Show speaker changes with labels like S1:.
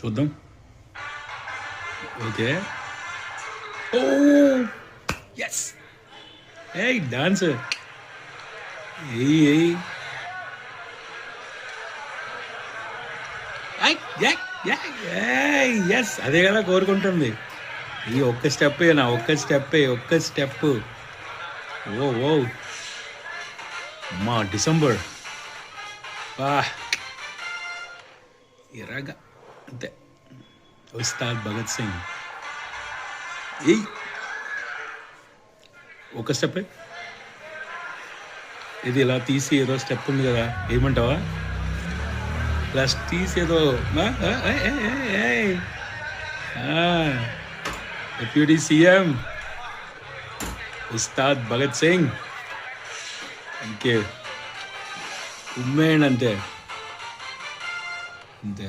S1: చూద్దాం. ఓకే. ఓ ఎస్. ఏయ్ డాన్స్ ఏయ్ ఎస్, అదే కదా కోరుకుంటుంది. ఈ ఒక్క స్టెప్ ఒక్క స్టెప్. ఓ ఓ అమ్మా డిసెంబర్ బా ఎర్రగా అంతే. ఉస్తాద్ భగత్ సింగ్. ఈ ఒక స్టెప్ ఇది ఇలా తీసి ఏదో స్టెప్ ఉంది కదా, ఏమంటావా? ప్లస్ తీసి ఏదో డిప్యూటీ సీఎం ఉస్తాద్ భగత్ సింగ్. ఇంకే ఉమ్మేయండి అంతే అంతే.